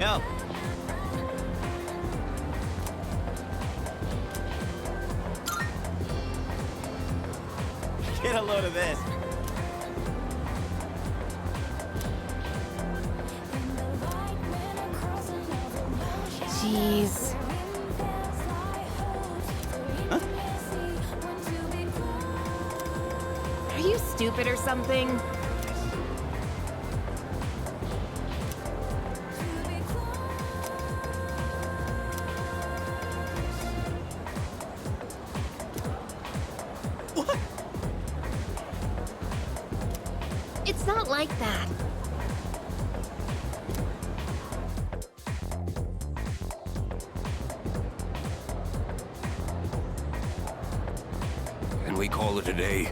Yo. Get a load of this. Jeez. Huh? Are you stupid or something? What? It's not like that. Can we call it a day?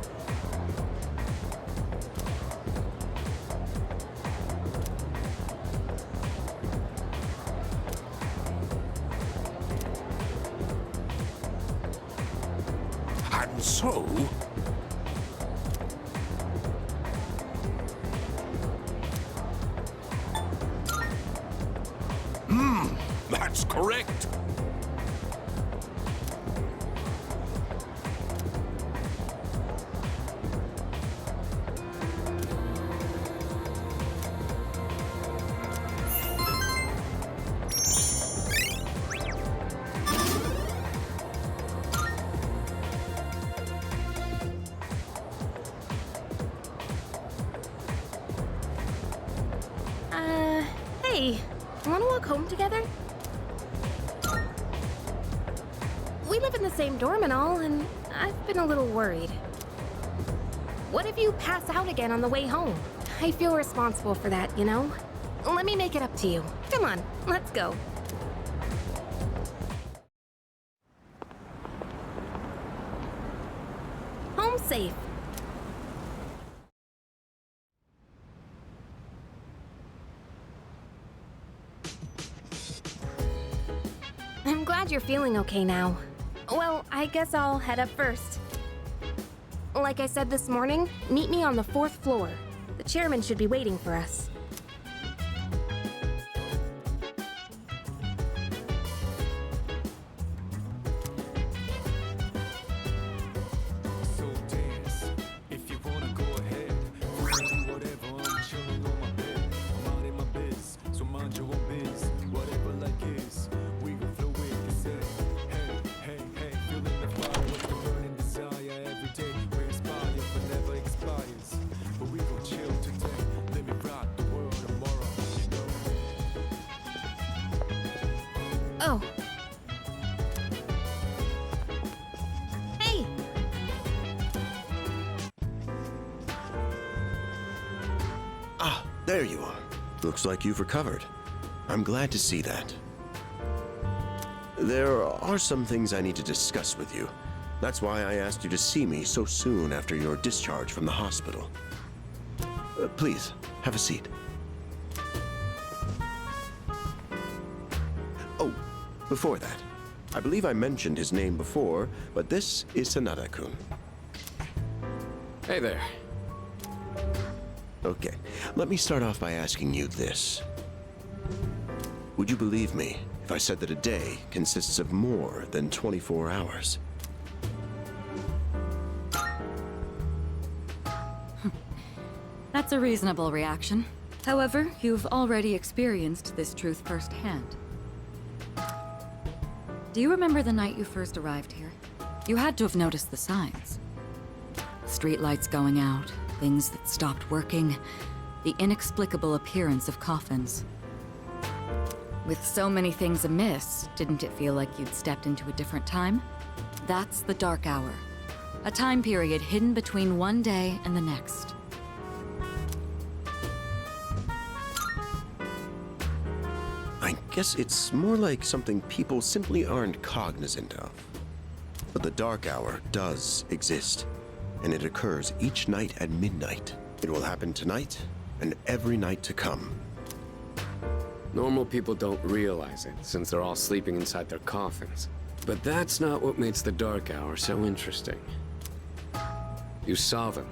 And so... That's correct. Hey, wanna walk home together? We live in the same dorm and all, and I've been a little worried. What if you pass out again on the way home? I feel responsible for that, you know? Let me make it up to you. Come on, let's go. Home safe. I'm glad you're feeling okay now. Well, I guess I'll head up first. Like I said this morning, meet me on the 4th floor. The chairman should be waiting for us. So dance, if you wanna go ahead. Do whatever, I'm chilling on my bed. I'm out in my biz, so mind your own biz. Whatever like is, we gon' flow with this head. Hey, hey, hey, feeling the fire with the burning desire every day. We inspire, but never expires. But we gon' chill today. Let me rock the world tomorrow, you know. Oh. Hey! Ah, there you are. Looks like you've recovered. I'm glad to see that. There are some things I need to discuss with you. That's why I asked you to see me so soon after your discharge from the hospital. Please, have a seat. Oh, before that, I believe I mentioned his name before, but this is Sanada-kun. Hey there. Okay, let me start off by asking you this. Would you believe me if I said that a day consists of more than 24 hours? That's a reasonable reaction. However, you've already experienced this truth firsthand. Do you remember the night you first arrived here? You had to have noticed the signs. Streetlights going out, things that stopped working, the inexplicable appearance of coffins. With so many things amiss, didn't it feel like you'd stepped into a different time? That's the Dark Hour. A time period hidden between one day and the next. I guess it's more like something people simply aren't cognizant of. But the Dark Hour does exist, and it occurs each night at midnight. It will happen tonight and every night to come. Normal people don't realize it, since they're all sleeping inside their coffins. But that's not what makes the Dark Hour so interesting. You saw them.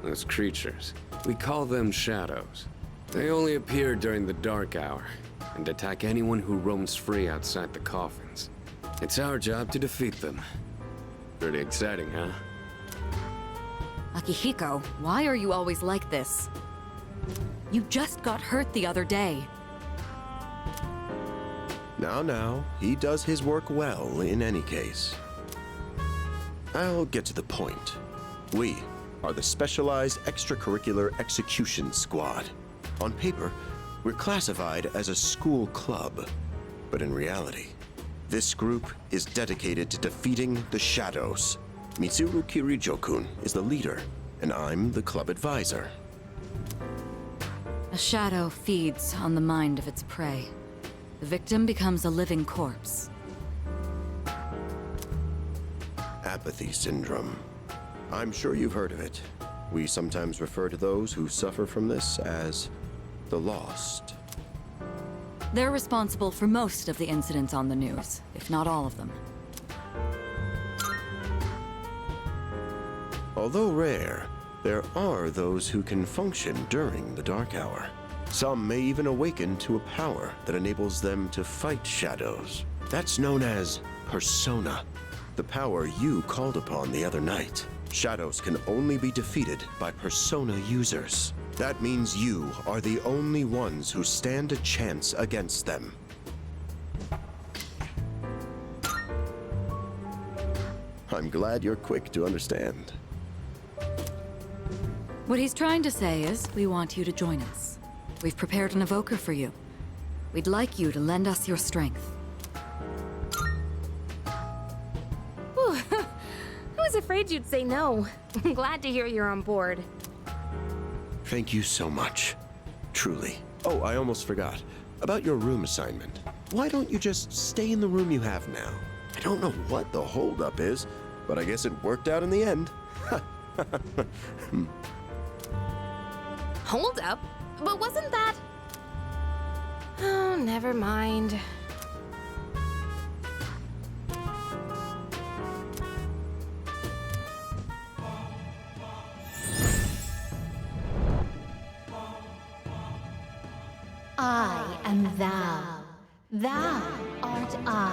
Those creatures. We call them shadows. They only appear during the Dark Hour. and attack anyone who roams free outside the coffins. It's our job to defeat them. Pretty exciting, huh? Akihiko, why are you always like this? You just got hurt the other day. Now, he does his work well in any case. I'll get to the point. We are the Specialized Extracurricular Execution Squad. On paper, we're classified as a school club, but in reality, this group is dedicated to defeating the Shadows. Mitsuru Kirijo-kun is the leader, and I'm the club advisor. A shadow feeds on the mind of its prey. The victim becomes a living corpse. Apathy syndrome. I'm sure you've heard of it. We sometimes refer to those who suffer from this as the lost. They're responsible for most of the incidents on the news, if not all of them. Although rare, there are those who can function during the dark hour. Some may even awaken to a power that enables them to fight shadows. That's known as persona, the power you called upon the other night. Shadows can only be defeated by persona users. That means you are the only ones who stand a chance against them. I'm glad you're quick to understand. What he's trying to say is, we want you to join us. We've prepared an evoker for you. We'd like you to lend us your strength. Whew. I was afraid you'd say no. I'm glad to hear you're on board. Thank you so much. Truly. Oh, I almost forgot. About your room assignment. Why don't you just stay in the room you have now? I don't know what the holdup is, but I guess it worked out in the end. Hold up? But wasn't that... Oh, never mind. I am thou. Thou art I.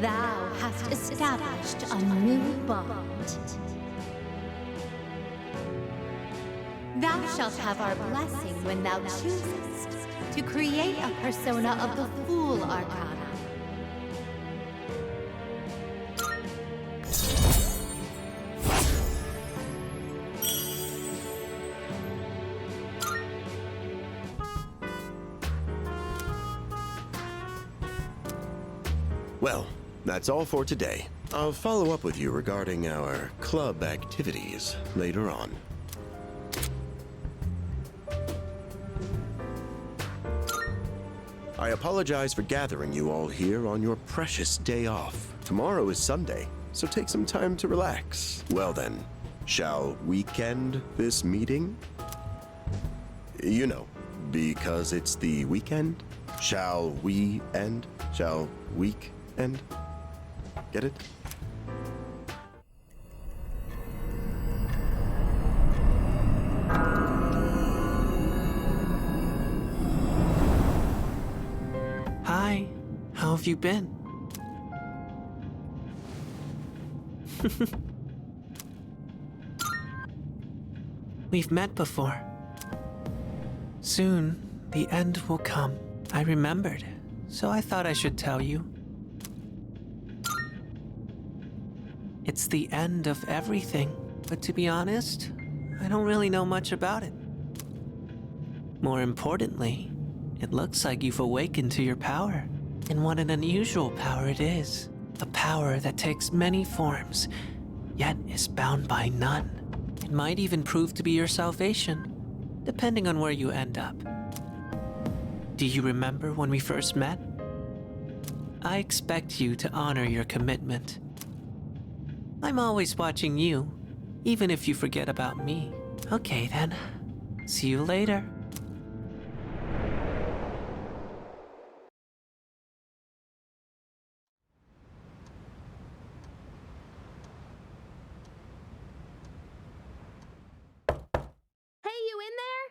Thou hast established a new bond. Thou shalt have our blessing when thou choosest to create a persona of the Fool Arcana. Well, that's all for today. I'll follow up with you regarding our club activities later on. I apologize for gathering you all here on your precious day off. Tomorrow is Sunday, so take some time to relax. Well then, shall weekend this meeting? You know, because it's the weekend. Shall we end? Shall week end? Get it? Hi, how have you been? We've met before. Soon, the end will come. I remembered, so I thought I should tell you. It's the end of everything, but to be honest, I don't really know much about it. More importantly, it looks like you've awakened to your power. And what an unusual power it is. A power that takes many forms, yet is bound by none. It might even prove to be your salvation, depending on where you end up. Do you remember when we first met? I expect you to honor your commitment. I'm always watching you, even if you forget about me. Okay then, see you later. Hey, you in there?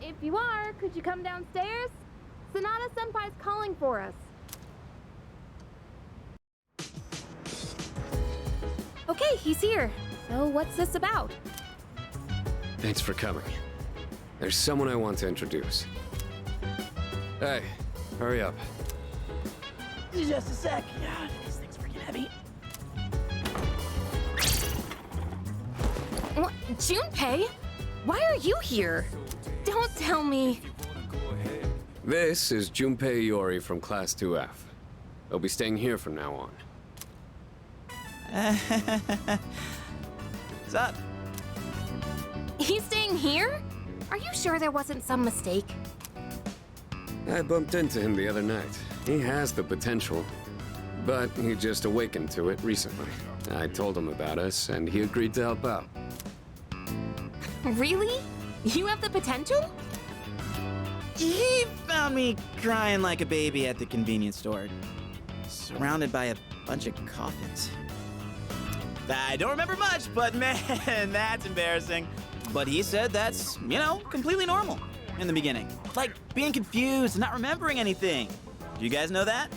If you are, could you come downstairs? Sonata Senpai's calling for us. Okay, he's here. So what's this about? Thanks for coming. There's someone I want to introduce. Hey, hurry up. Just a sec. Yeah, this thing's freaking heavy. What? Junpei? Why are you here? Don't tell me. This is Junpei Iori from Class 2F. They'll be staying here from now on. What's up? He's staying here? Are you sure there wasn't some mistake? I bumped into him the other night. He has the potential, but he just awakened to it recently. I told him about us, and he agreed to help out. Really? You have the potential? He found me crying like a baby at the convenience store, surrounded by a bunch of coffins. I don't remember much, but man, that's embarrassing. But he said that's, completely normal in the beginning. Like being confused and not remembering anything. Do you guys know that?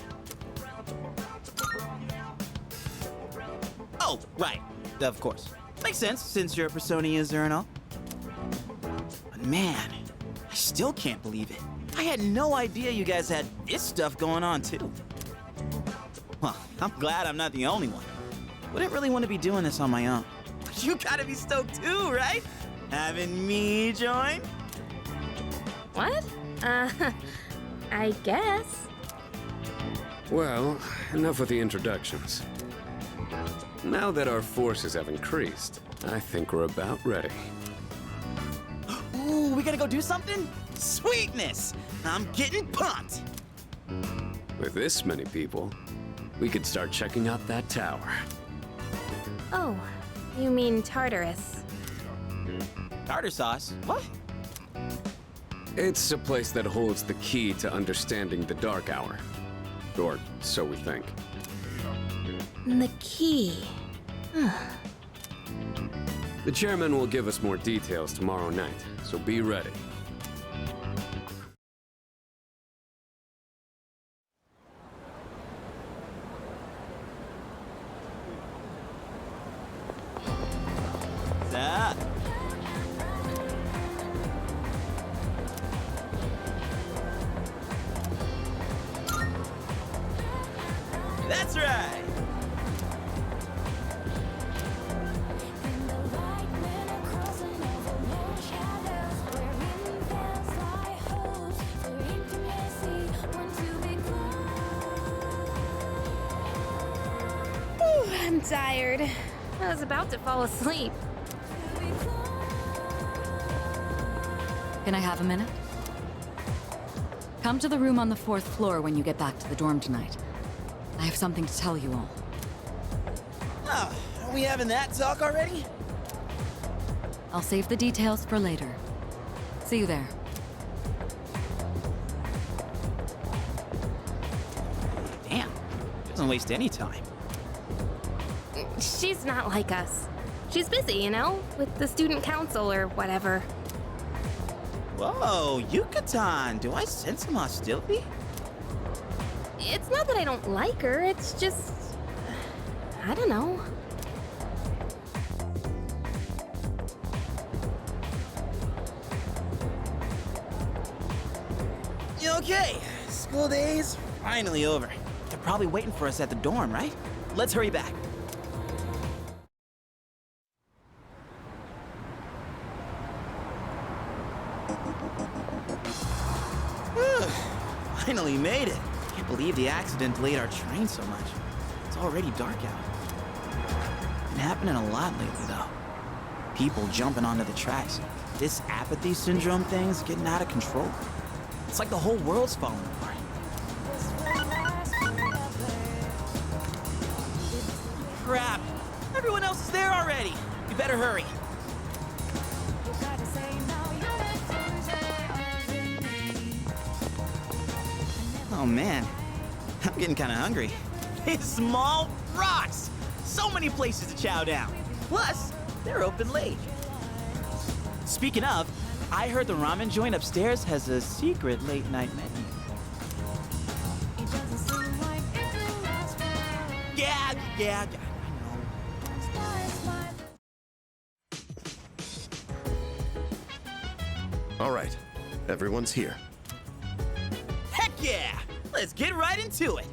Oh, right. Of course. Makes sense, since you're a Persona user and all. But man, I still can't believe it. I had no idea you guys had this stuff going on, too. Well, I'm glad I'm not the only one. Wouldn't really want to be doing this on my own. But you gotta be stoked too, right? Having me join? What? I guess. Well, enough with the introductions. Now that our forces have increased, I think we're about ready. Ooh, we gotta go do something? Sweetness! I'm getting pumped! With this many people, we could start checking out that tower. Oh, you mean Tartarus. Tartar sauce? What? It's a place that holds the key to understanding the Dark Hour. Or so we think. The key. The chairman will give us more details tomorrow night, so be ready. What's up? That's right! Whew, I'm tired. I was about to fall asleep. Can I have a minute? Come to the room on the 4th floor when you get back to the dorm tonight. I have something to tell you all. Oh, are we having that talk already? I'll save the details for later. See you there. Damn, doesn't waste any time. She's not like us. She's busy, with the student council or whatever. Whoa, Yucatan, do I sense some hostility? It's not that I don't like her, it's just... I don't know. Okay, school day's finally over. They're probably waiting for us at the dorm, right? Let's hurry back. Finally made it. Can't believe the accident delayed our train so much. It's already dark out. Been happening a lot lately, though. People jumping onto the tracks. This apathy syndrome thing's getting out of control. It's like the whole world's falling apart. Crap! Everyone else is there already. We better hurry. Oh man, I'm getting kind of hungry. These small rocks! So many places to chow down. Plus, they're open late. Speaking of, I heard the ramen joint upstairs has a secret late-night menu. Yeah, I know. All right, everyone's here. Heck yeah! Let's get right into it.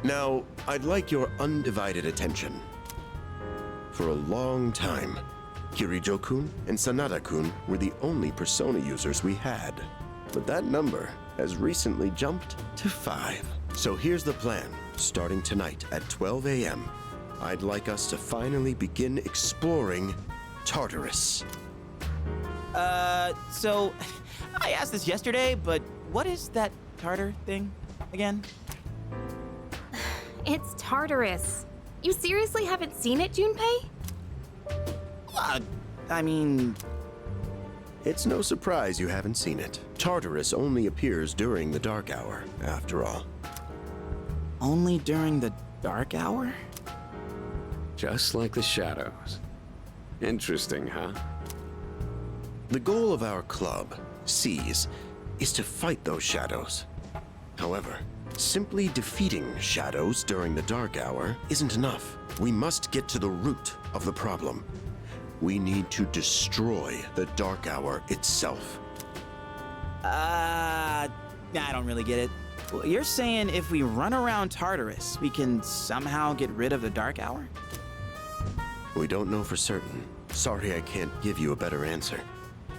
Now, I'd like your undivided attention. For a long time, Kirijo-kun and Sanada-kun were the only Persona users we had. But that number has recently jumped to 5. So here's the plan. Starting tonight at 12 a.m., I'd like us to finally begin exploring Tartarus. So I asked this yesterday, but what is that Tartar thing again? It's Tartarus. You seriously haven't seen it, Junpei? I mean... It's no surprise you haven't seen it. Tartarus only appears during the dark hour, after all. Only during the dark hour? Just like the shadows. Interesting, huh? The goal of our club, Seize, is to fight those shadows. However, simply defeating shadows during the dark hour isn't enough. We must get to the root of the problem. We need to destroy the dark hour itself. I don't really get it. Well, you're saying if we run around Tartarus, we can somehow get rid of the dark hour? We don't know for certain. Sorry I can't give you a better answer.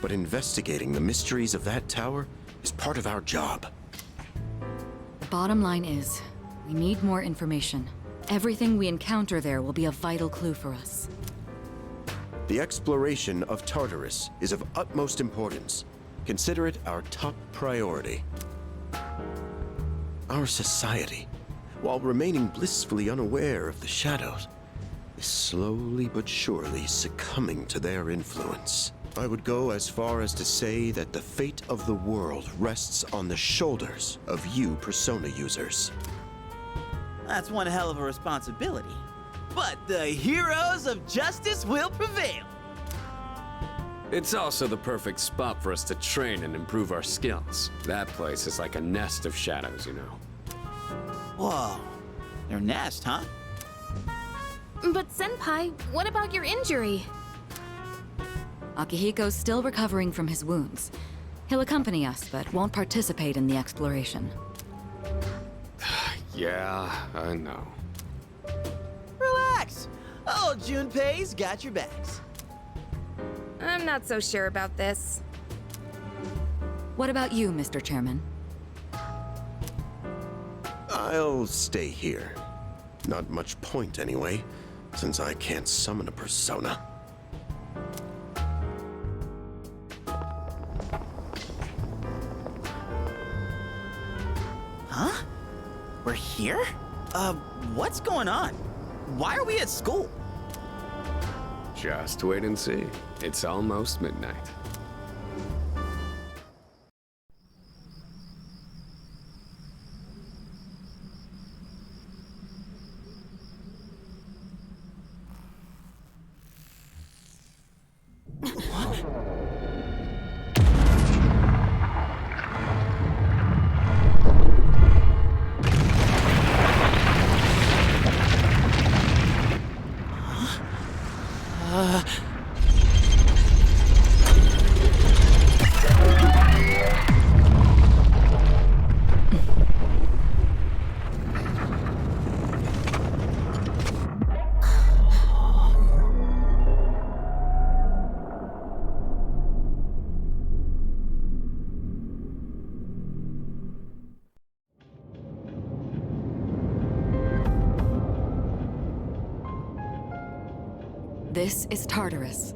But investigating the mysteries of that tower is part of our job. The bottom line is, we need more information. Everything we encounter there will be a vital clue for us. The exploration of Tartarus is of utmost importance. Consider it our top priority. Our society, while remaining blissfully unaware of the shadows, is slowly but surely succumbing to their influence. I would go as far as to say that the fate of the world rests on the shoulders of you Persona users. That's one hell of a responsibility. But the heroes of justice will prevail. It's also the perfect spot for us to train and improve our skills. That place is like a nest of shadows, you know. Whoa, their nest, huh? But Senpai, what about your injury? Akihiko's still recovering from his wounds. He'll accompany us, but won't participate in the exploration. Yeah, I know. Relax. Oh, Junpei's got your backs. I'm not so sure about this. What about you, Mr. Chairman? I'll stay here. Not much point anyway, since I can't summon a persona. Huh? We're here? What's going on? Why are we at school? Just wait and see. It's almost midnight. This is Tartarus,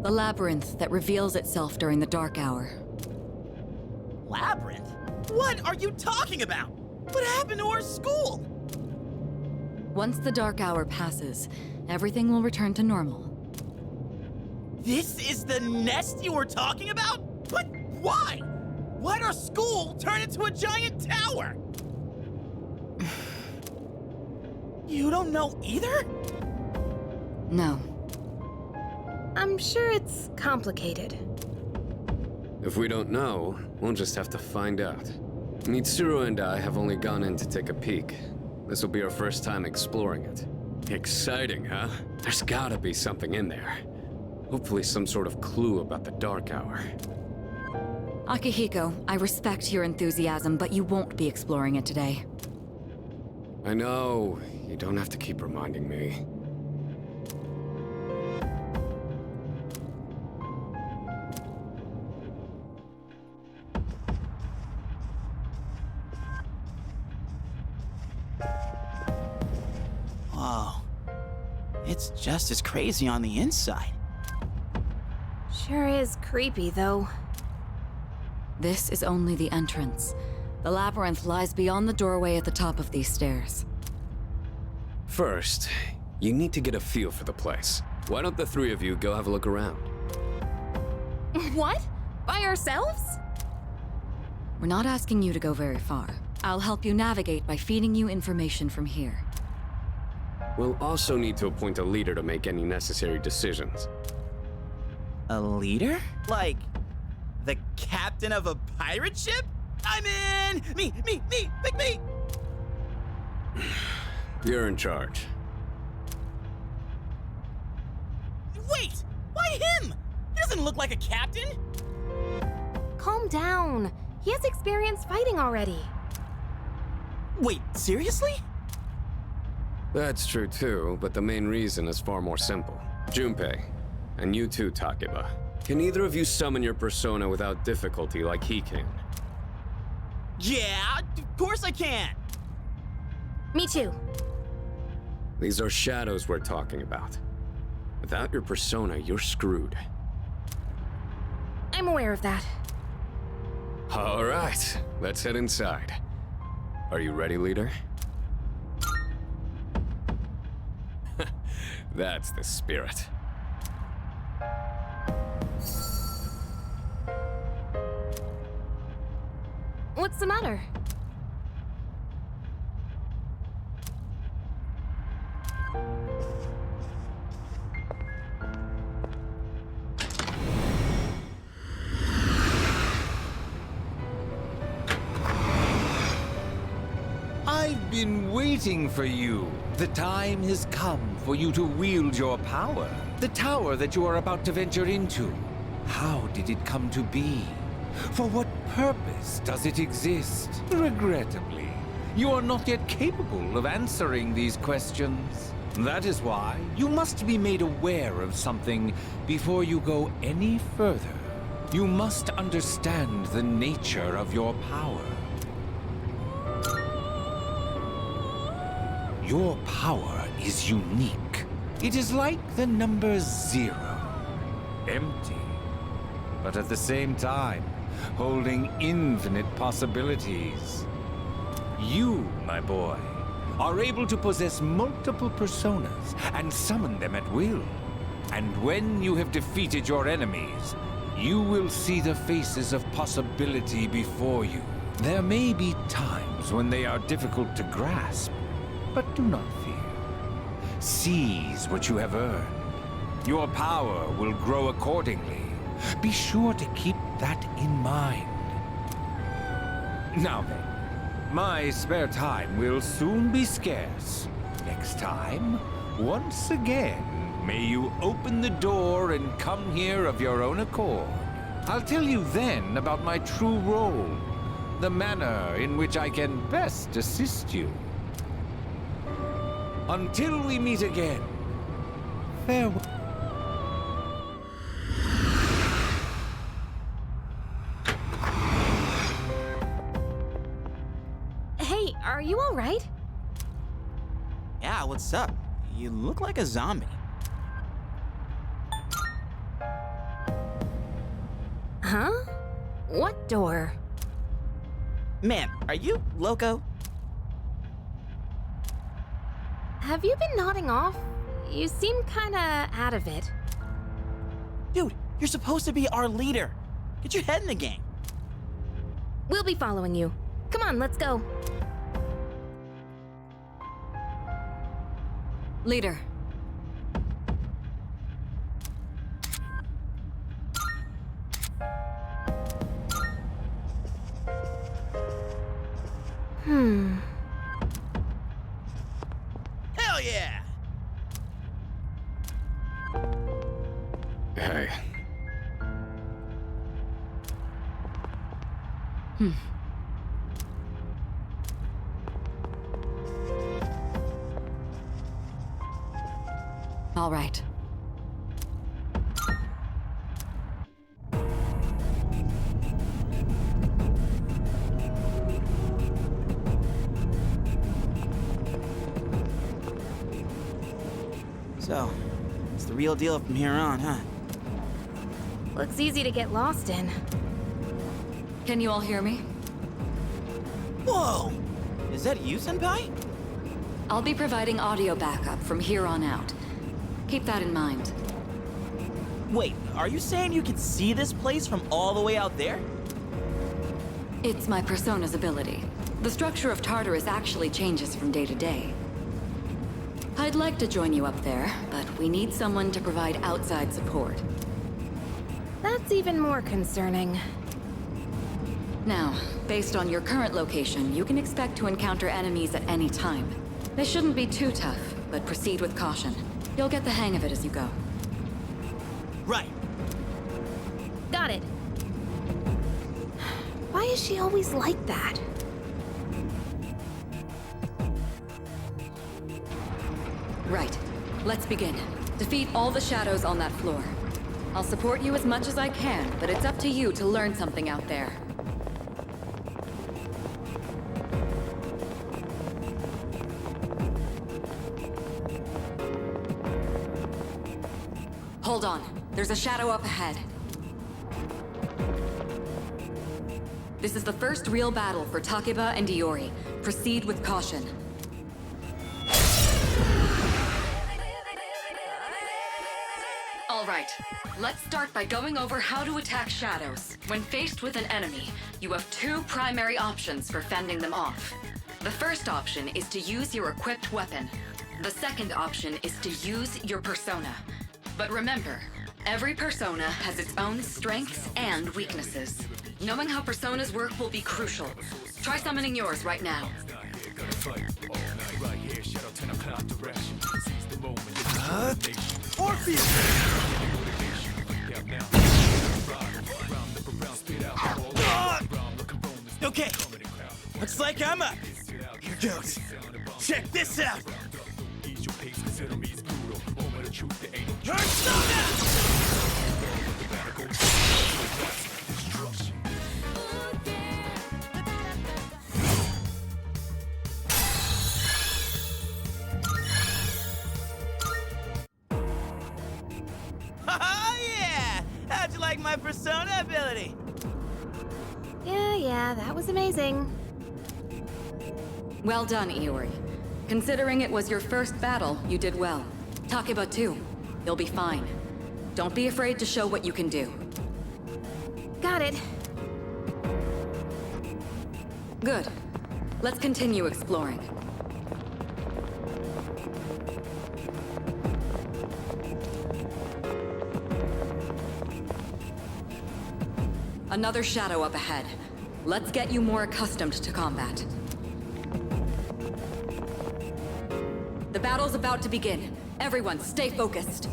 the labyrinth that reveals itself during the dark hour. Labyrinth? What are you talking about? What happened to our school? Once the dark hour passes, everything will return to normal. This is the nest you were talking about? But why? Why'd our school turn into a giant tower? You don't know either? No. I'm sure it's complicated. If we don't know, we'll just have to find out. Mitsuru and I have only gone in to take a peek. This will be our first time exploring it. Exciting, huh? There's gotta be something in there. Hopefully some sort of clue about the Dark Hour. Akihiko, I respect your enthusiasm, but you won't be exploring it today. I know. You don't have to keep reminding me. Whoa. It's just as crazy on the inside. Sure is creepy, though. This is only the entrance. The labyrinth lies beyond the doorway at the top of these stairs. First, you need to get a feel for the place. Why don't the three of you go have a look around? What? By ourselves? We're not asking you to go very far. I'll help you navigate by feeding you information from here. We'll also need to appoint a leader to make any necessary decisions. A leader? Like, the captain of a pirate ship? I'm in! Me! Pick me! You're in charge. Wait! Why him? He doesn't look like a captain! Calm down. He has experience fighting already. Wait, seriously? That's true too, but the main reason is far more simple. Junpei, and you too, Takeba. Can either of you summon your persona without difficulty like he can? Yeah, of course I can! Me too. These are shadows we're talking about. Without your persona, you're screwed. I'm aware of that. All right, let's head inside. Are you ready, leader? That's the spirit. What's the matter? I've been waiting for you. The time has come for you to wield your power. The tower that you are about to venture into. How did it come to be? For what purpose does it exist? Regrettably, you are not yet capable of answering these questions. That is why you must be made aware of something before you go any further. You must understand the nature of your power. Your power is unique. It is like the number 0. Empty, but at the same time, holding infinite possibilities. You, my boy, are able to possess multiple personas and summon them at will. And when you have defeated your enemies, you will see the faces of possibility before you. There may be times when they are difficult to grasp, but do not fear. Seize what you have earned. Your power will grow accordingly. Be sure to keep that in mind. Now then, my spare time will soon be scarce. Next time, once again, may you open the door and come here of your own accord. I'll tell you then about my true role, the manner in which I can best assist you. Until we meet again, farewell. Hey, are you all right? Yeah, what's up? You look like a zombie. Huh? What door? Man, are you loco? Have you been nodding off? You seem kinda out of it. Dude, you're supposed to be our leader. Get your head in the game. We'll be following you. Come on, let's go. Leader. Hell yeah! Hey. All right. So, it's the real deal from here on, huh? Looks easy to get lost in. Can you all hear me? Whoa! Is that you, Senpai? I'll be providing audio backup from here on out. Keep that in mind. Wait, are you saying you can see this place from all the way out there? It's my persona's ability. The structure of Tartarus actually changes from day to day. I'd like to join you up there, but we need someone to provide outside support. That's even more concerning. Now, based on your current location, you can expect to encounter enemies at any time. They shouldn't be too tough, but proceed with caution. You'll get the hang of it as you go. Right. Got it. Why is she always like that? Right. Let's begin. Defeat all the shadows on that floor. I'll support you as much as I can, but it's up to you to learn something out there. Hold on. There's a shadow up ahead. This is the first real battle for Takeba and Iori. Proceed with caution. All right. Let's start by going over how to attack shadows. When faced with an enemy, you have two primary options for fending them off. The first option is to use your equipped weapon. The second option is to use your persona. But remember, every persona has its own strengths and weaknesses. Knowing how personas work will be crucial. Try summoning yours right now. Okay, looks like I'm up. Here goes. Check this out. Persona! Oh yeah! How'd you like my persona ability? Yeah, that was amazing. Well done, Iori. Considering it was your first battle, you did well. Takeba too. You'll be fine. Don't be afraid to show what you can do. Got it. Good. Let's continue exploring. Another shadow up ahead. Let's get you more accustomed to combat. The battle's about to begin. Everyone, stay focused.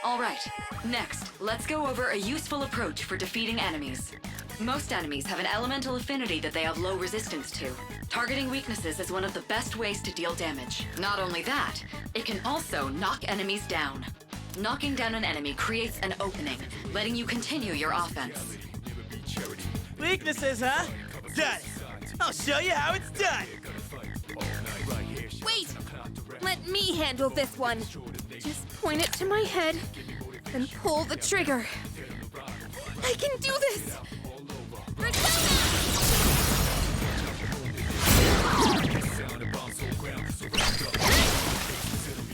All right, next, let's go over a useful approach for defeating enemies. Most enemies have an elemental affinity that they have low resistance to. Targeting weaknesses is one of the best ways to deal damage. Not only that, it can also knock enemies down. Knocking down an enemy creates an opening, letting you continue your offense. Weaknesses, huh? Got it. I'll show you how it's done. Wait! Let me handle this one. Just point it to my head and pull the trigger. I can do this!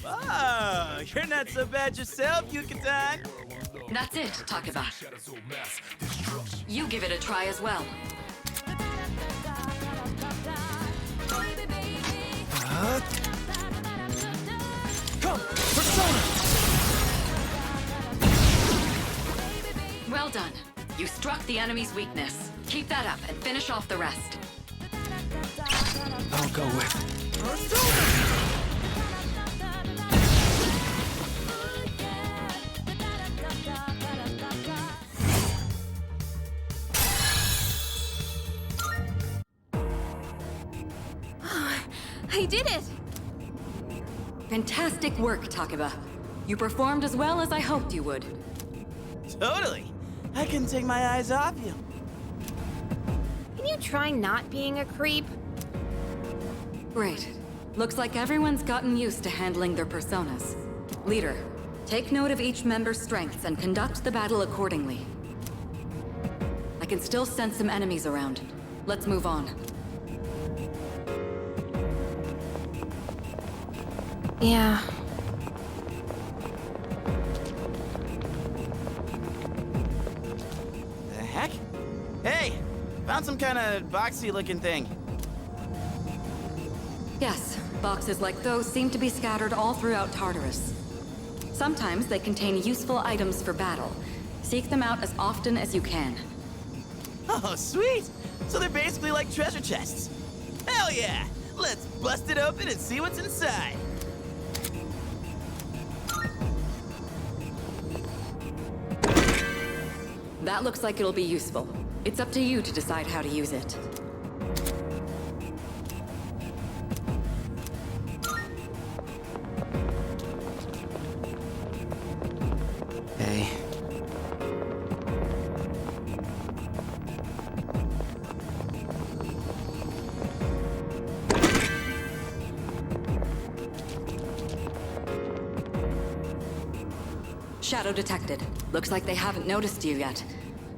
Oh, you're not so bad yourself, Yucatan. That's it, Takeba. You give it a try as well. Come, Persona! Well done. You struck the enemy's weakness. Keep that up and finish off the rest. I'll go with. I did it! Fantastic work, Takeba. You performed as well as I hoped you would. Totally. I couldn't take my eyes off you. Can you try not being a creep? Great. Looks like everyone's gotten used to handling their personas. Leader, take note of each member's strengths and conduct the battle accordingly. I can still sense some enemies around. Let's move on. Yeah. The heck? Hey! Found some kind of boxy looking thing. Yes, boxes like those seem to be scattered all throughout Tartarus. Sometimes they contain useful items for battle. Seek them out as often as you can. Oh, sweet! So they're basically like treasure chests. Hell yeah! Let's bust it open and see what's inside. That looks like it'll be useful. It's up to you to decide how to use it. Hey. Shadow detected. Looks like they haven't noticed you yet.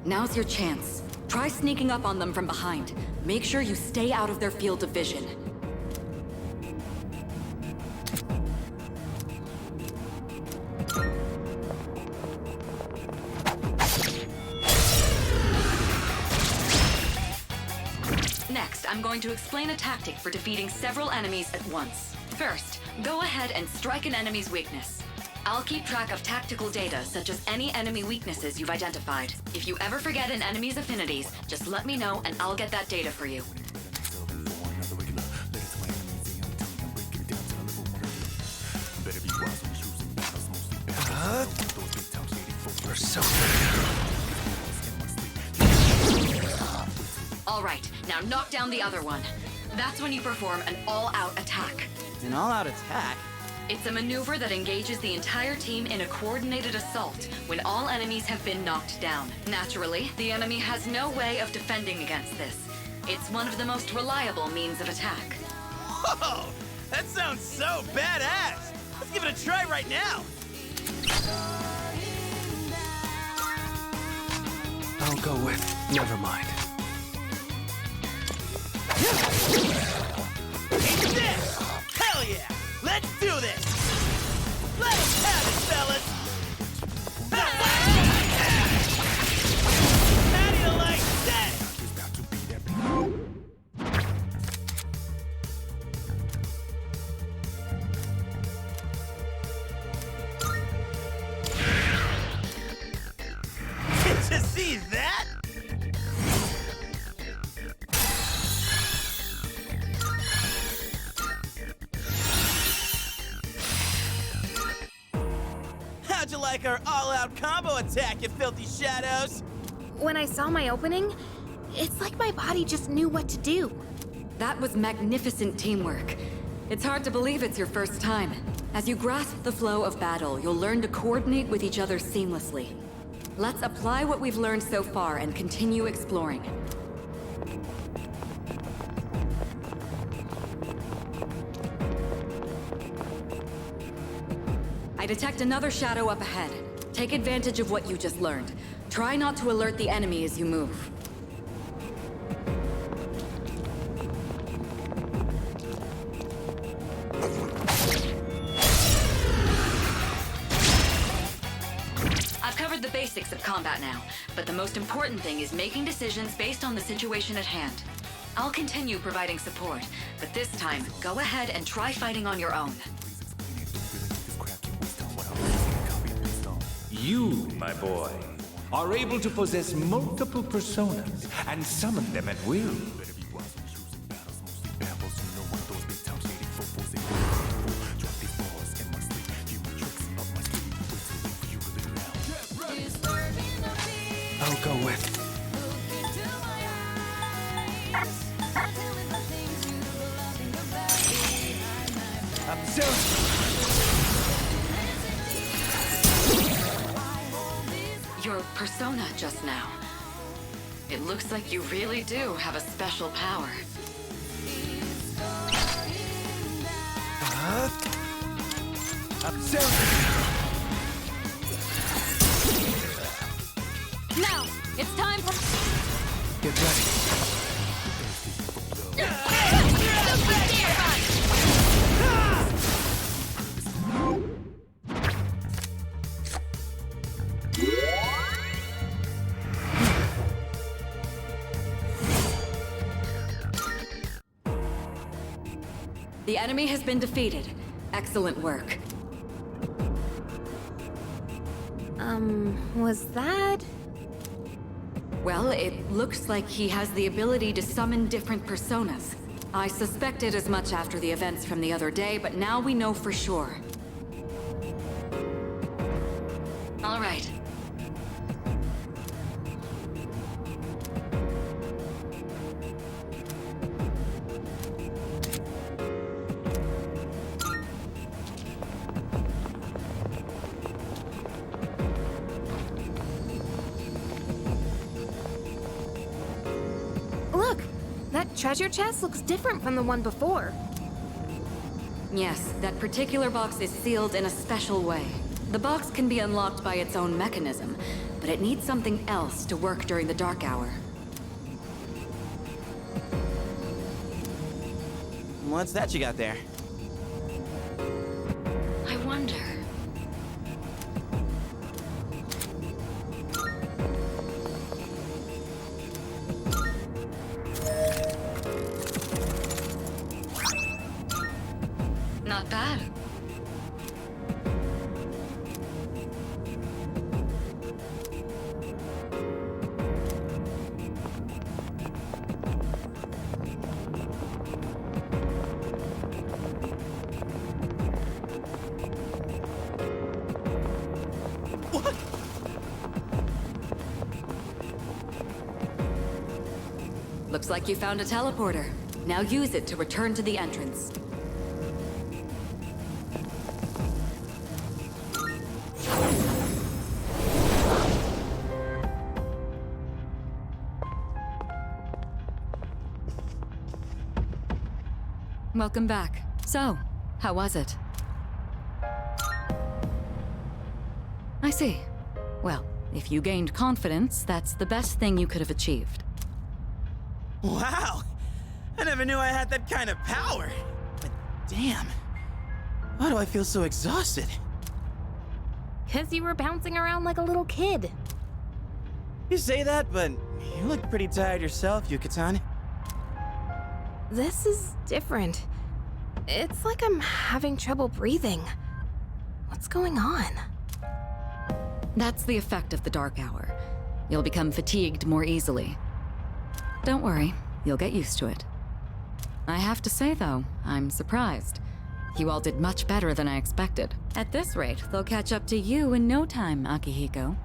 Now's your chance. Try sneaking up on them from behind. Make sure you stay out of their field of vision. Next, I'm going to explain a tactic for defeating several enemies at once. First, go ahead and strike an enemy's weakness. I'll keep track of tactical data, such as any enemy weaknesses you've identified. If you ever forget an enemy's affinities, just let me know and I'll get that data for you. All right, now knock down the other one. That's when you perform an all-out attack. An all-out attack? It's a maneuver that engages the entire team in a coordinated assault when all enemies have been knocked down. Naturally, the enemy has no way of defending against this. It's one of the most reliable means of attack. Whoa! That sounds so badass! Let's give it a try right now! I'll go with. Never mind. Take this! Hell yeah! Let's do this! Let us have it, fellas! How do you like that? Did you see that? How'd you like our all-out combo attack, you filthy shadows? When I saw my opening, it's like my body just knew what to do. That was magnificent teamwork. It's hard to believe it's your first time. As you grasp the flow of battle, you'll learn to coordinate with each other seamlessly. Let's apply what we've learned so far and continue exploring. I detect another shadow up ahead. Take advantage of what you just learned. Try not to alert the enemy as you move. I've covered the basics of combat now, but the most important thing is making decisions based on the situation at hand. I'll continue providing support, but this time, go ahead and try fighting on your own. You, my boy, are able to possess multiple personas and summon them at will. I'll go with. Your persona just now. It looks like you really do have a special power. Now, it's time for... Get ready. The enemy has been defeated. Excellent work. Was that... Well, it looks like he has the ability to summon different personas. I suspected as much after the events from the other day, but now we know for sure. All right. Look! That treasure chest looks different from the one before. Yes, that particular box is sealed in a special way. The box can be unlocked by its own mechanism, but it needs something else to work during the dark hour. What's that you got there? I wonder... Not bad. Looks like you found a teleporter. Now use it to return to the entrance. Welcome back. So, how was it? I see. Well, if you gained confidence, that's the best thing you could have achieved. Wow! I never knew I had that kind of power. But damn, why do I feel so exhausted? 'Cause you were bouncing around like a little kid. You say that, but you look pretty tired yourself, Yucatan. This is different. It's like I'm having trouble breathing. What's going on? That's the effect of the dark hour. You'll become fatigued more easily. Don't worry, you'll get used to it. I have to say, though, I'm surprised. You all did much better than I expected. At this rate, they'll catch up to you in no time, Akihiko.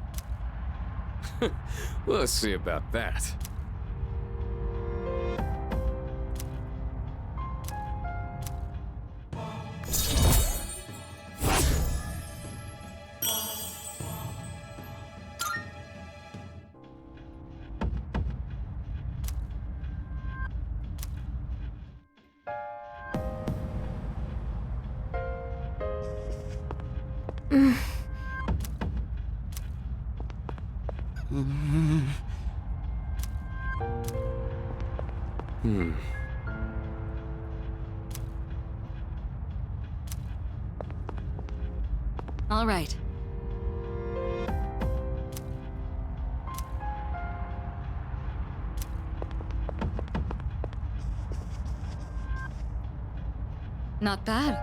We'll see about that. All right. Not bad.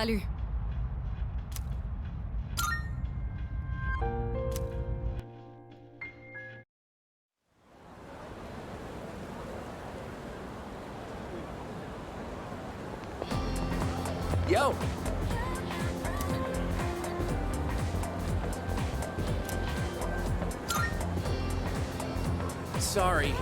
Salut. Yo! Sorry.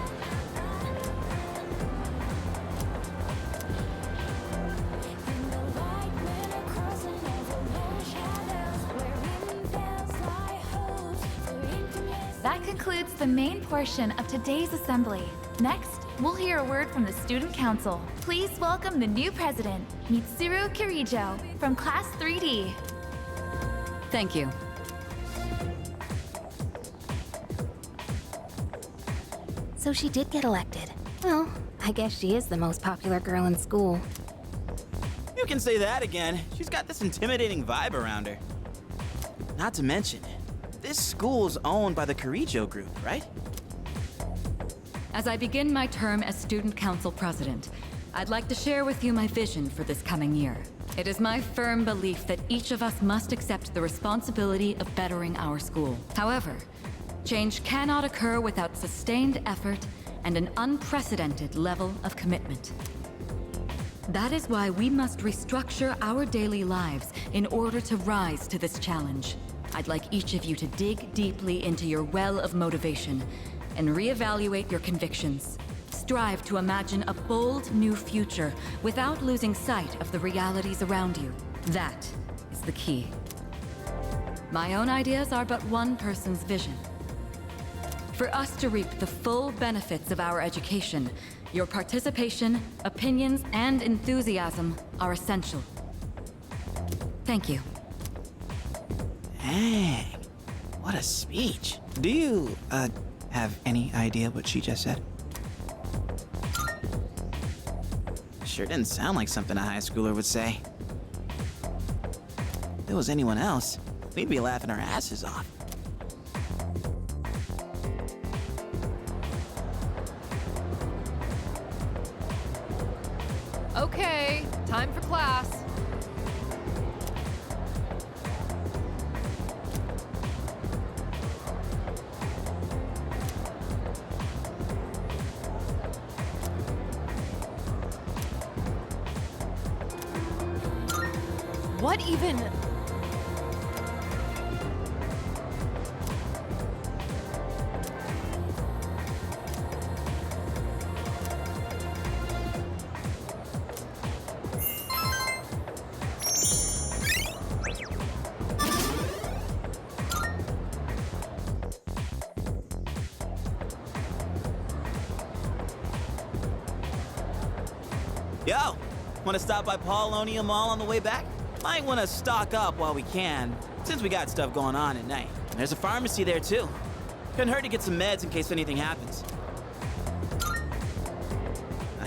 That concludes the main portion of today's assembly. Next, we'll hear a word from the Student Council. Please welcome the new president, Mitsuru Kirijo, from Class 3D. Thank you. So she did get elected. Well, I guess she is the most popular girl in school. You can say that again. She's got this intimidating vibe around her. Not to mention, this school's owned by the Kirijo group, right? As I begin my term as Student Council President, I'd like to share with you my vision for this coming year. It is my firm belief that each of us must accept the responsibility of bettering our school. However, change cannot occur without sustained effort and an unprecedented level of commitment. That is why we must restructure our daily lives in order to rise to this challenge. I'd like each of you to dig deeply into your well of motivation and reevaluate your convictions. Strive to imagine a bold new future without losing sight of the realities around you. That is the key. My own ideas are but one person's vision. For us to reap the full benefits of our education, your participation, opinions, and enthusiasm are essential. Thank you. Dang, what a speech. Do you, have any idea what she just said? Sure didn't sound like something a high schooler would say. If it was anyone else, we'd be laughing our asses off. Okay, time for class. What even? Yo, wanna stop by Paulonia Mall on the way back? Might wanna stock up while we can, since we got stuff going on at night. There's a pharmacy there too. Couldn't hurt to get some meds in case anything happens.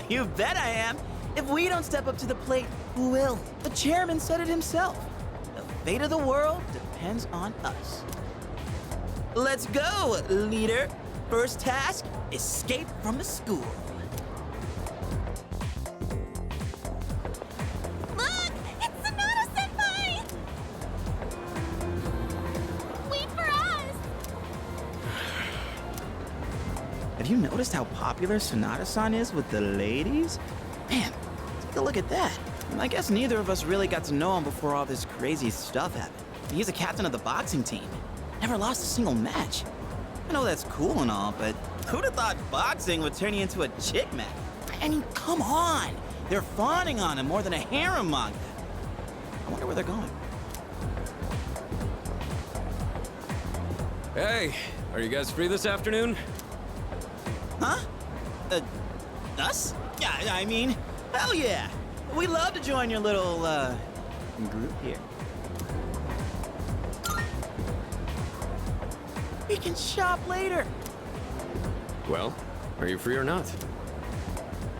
You bet I am. If we don't step up to the plate, who will? The chairman said it himself. The fate of the world depends on us. Let's go, leader. First task, escape from the school. Look! It's Sonata-senpai! Wait for us! Have you noticed how popular Sonata-san is with the ladies? Man, take a look at that. I guess neither of us really got to know him before all this crazy stuff happened. He's a captain of the boxing team. Never lost a single match. I know that's cool and all, but who'd have thought boxing would turn you into a chick match? I mean, come on! They're fawning on him more than a harem manga. I wonder where they're going. Hey, are you guys free this afternoon? Huh? Us? Yeah, I mean, hell yeah! We'd love to join your little, group here. We can shop later. Well, are you free or not?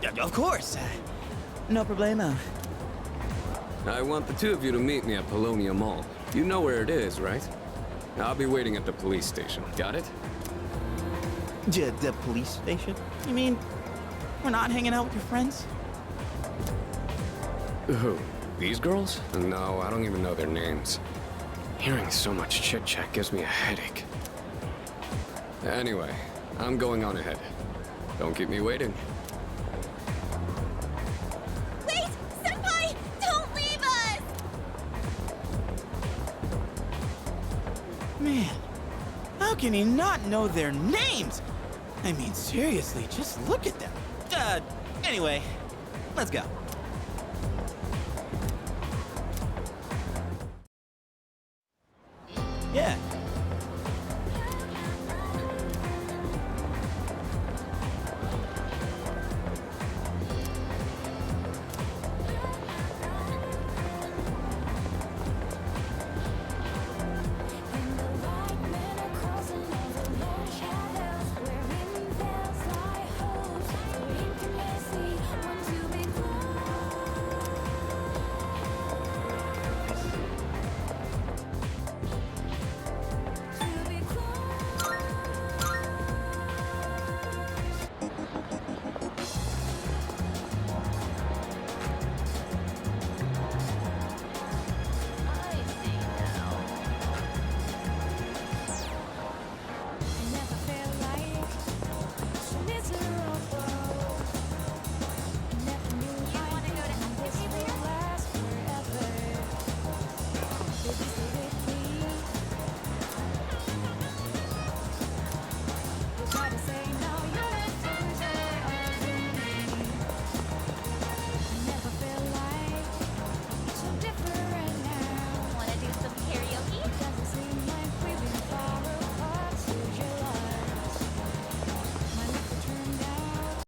Yeah, of course. No problemo. I want the two of you to meet me at Polonia Mall. You know where it is, right? I'll be waiting at the police station. Got it? The police station? You mean we're not hanging out with your friends? Who? These girls? No, I don't even know their names. Hearing so much chit-chat gives me a headache. Anyway, I'm going on ahead. Don't keep me waiting. Wait! Senpai! Don't leave us! Man, how can he not know their names? I mean, seriously, just look at them. Anyway, let's go. Yeah,